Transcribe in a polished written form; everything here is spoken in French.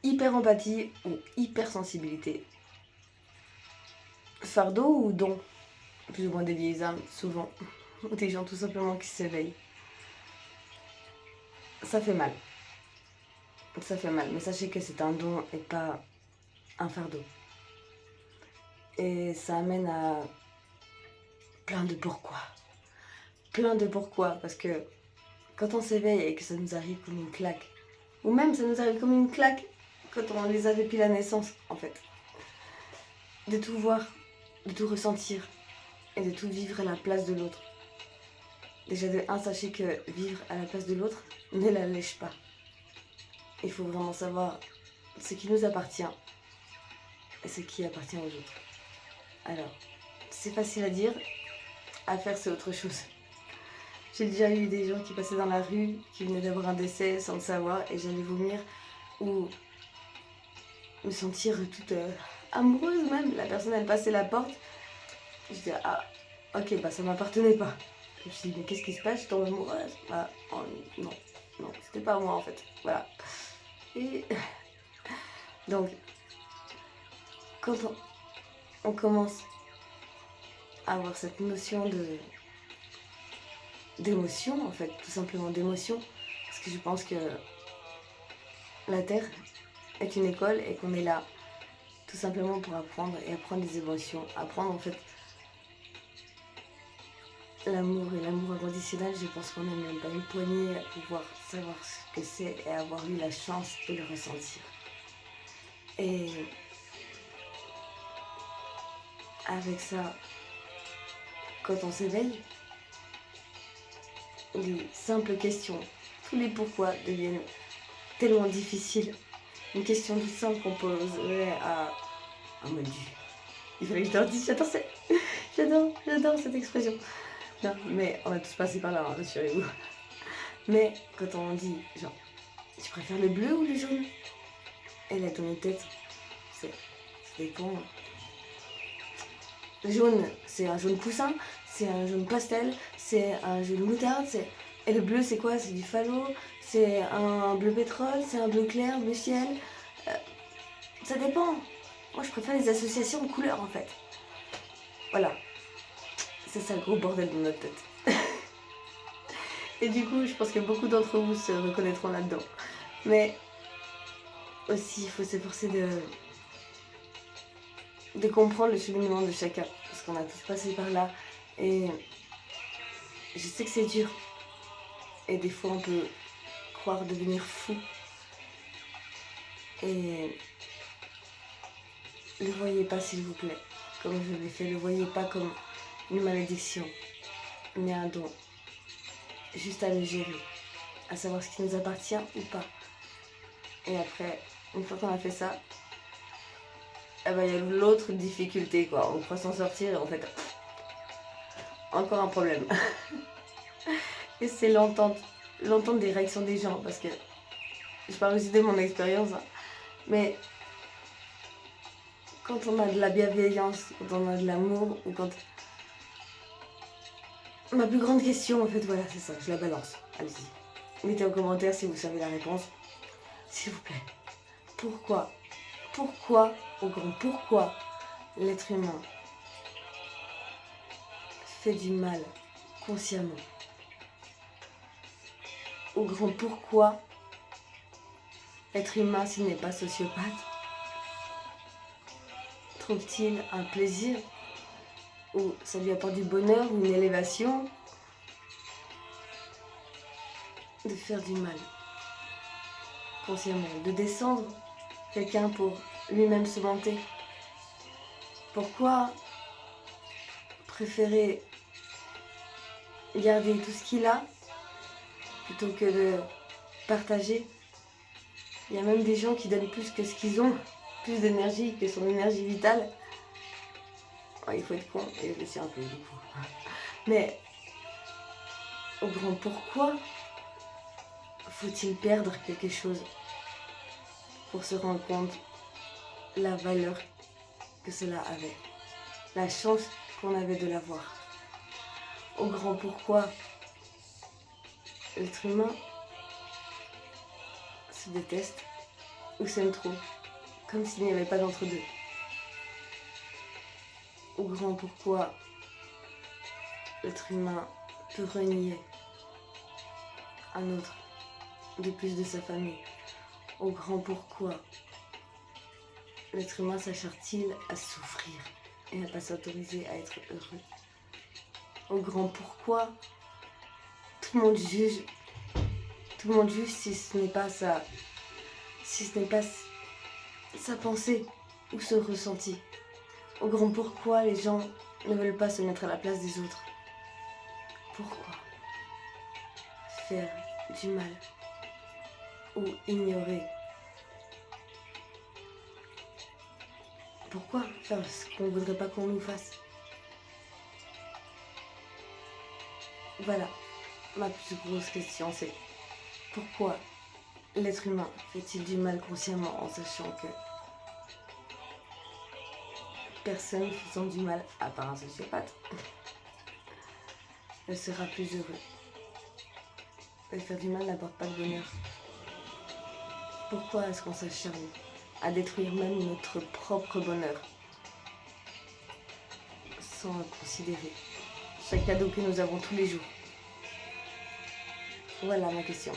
hyper empathie ou hypersensibilité. Fardeau ou don, plus ou moins des vieilles âmes, souvent, ou des gens tout simplement qui s'éveillent. Ça fait mal. Ça fait mal, mais sachez que c'est un don et pas un fardeau. Et ça amène à plein de pourquoi. Plein de pourquoi, parce que quand on s'éveille et que ça nous arrive comme une claque, ou même ça nous arrive comme une claque quand on les a depuis la naissance, en fait. De tout voir, de tout ressentir et de tout vivre à la place de l'autre. Déjà de un, sachez que vivre à la place de l'autre ne l'allège pas. Il faut vraiment savoir ce qui nous appartient et ce qui appartient aux autres. Alors, c'est facile à dire, à faire c'est autre chose. J'ai déjà eu des gens qui passaient dans la rue, qui venaient d'avoir un décès sans le savoir et j'allais vomir ou me sentir toute amoureuse même. La personne elle passait la porte, je disais ah ok bah ça m'appartenait pas. Je me suis dit mais qu'est-ce qui se passe, je tombe amoureuse. Bah oh, non, c'était pas moi en fait. Voilà. Et donc quand on commence à avoir cette notion d'émotion en fait, tout simplement d'émotion, parce que je pense que la Terre est une école et qu'on est là tout simplement pour apprendre et apprendre des émotions, apprendre en fait l'amour et l'amour inconditionnel. Je pense qu'on n'est même pas une poignée à pouvoir savoir ce que c'est et avoir eu la chance de le ressentir. Et avec ça, quand on s'éveille, les simples questions, tous les pourquoi deviennent tellement difficiles. Une question toute simple qu'on poserait à mon Dieu. Il fallait que je leur dise, j'adore cette expression. Non, mais on a tous passé par là, hein, rassurez-vous. Mais quand on dit, genre, tu préfères le bleu ou le jaune? Et là, dans notre tête, ça dépend. Le jaune, c'est un jaune poussin, c'est un jaune pastel, c'est un jaune moutarde, et le bleu, c'est quoi? C'est du phallot, c'est un bleu pétrole, c'est un bleu clair, bleu ciel. Ça dépend. Moi, je préfère les associations de couleurs, en fait. Voilà. C'est ça le gros bordel dans notre tête. Et du coup, je pense que beaucoup d'entre vous se reconnaîtront là-dedans. Mais aussi, il faut s'efforcer de comprendre le cheminement de chacun. Parce qu'on a tous passé par là. Et je sais que c'est dur. Et des fois, on peut croire devenir fou. Et ne le voyez pas, s'il vous plaît, comme je l'ai fait. Ne le voyez pas comme une malédiction, mais un don. Juste à le gérer, à savoir ce qui nous appartient ou pas. Et après, une fois qu'on a fait ça, eh ben, y a l'autre difficulté, quoi. On croit s'en sortir et en fait, encore un problème. Et c'est l'entente des réactions des gens, parce que je parle aussi de mon expérience, hein, mais quand on a de la bienveillance, quand on a de l'amour, ou quand... Ma plus grande question, en fait, voilà, c'est ça, je la balance. Allez-y. Mettez en commentaire si vous savez la réponse. S'il vous plaît. Pourquoi, au grand pourquoi, l'être humain fait du mal consciemment? Au grand pourquoi, l'être humain, s'il n'est pas sociopathe, trouve-t-il un plaisir ou ça lui apporte du bonheur ou une élévation de faire du mal consciemment, de descendre quelqu'un pour lui-même se vanter? Pourquoi préférer garder tout ce qu'il a plutôt que de partager? Il y a même des gens qui donnent plus que ce qu'ils ont, plus d'énergie que son énergie vitale. Oh, il faut être con, et je le suis un peu du coup. Mais au grand pourquoi faut-il perdre quelque chose pour se rendre compte la valeur que cela avait, la chance qu'on avait de l'avoir? Au grand pourquoi l'être humain se déteste, ou s'aiment trop, comme s'il n'y avait pas d'entre-deux. Au grand pourquoi l'être humain peut renier un autre de plus de sa famille. Au grand pourquoi l'être humain s'acharne-t-il à souffrir et à ne pas s'autoriser à être heureux. Au grand pourquoi tout le monde juge si ce n'est pas sa pensée ou ce ressenti. Au grand pourquoi les gens ne veulent pas se mettre à la place des autres. Pourquoi faire du mal ou ignorer? Pourquoi faire ce qu'on ne voudrait pas qu'on nous fasse? Voilà, ma plus grosse question, c'est pourquoi l'être humain fait-il du mal consciemment en sachant que personne faisant du mal, à part un sociopathe, ne sera plus heureux. Et faire du mal n'apporte pas de bonheur. Pourquoi est-ce qu'on s'acharne à détruire même notre propre bonheur sans considérer chaque cadeau que nous avons tous les jours? Voilà ma question.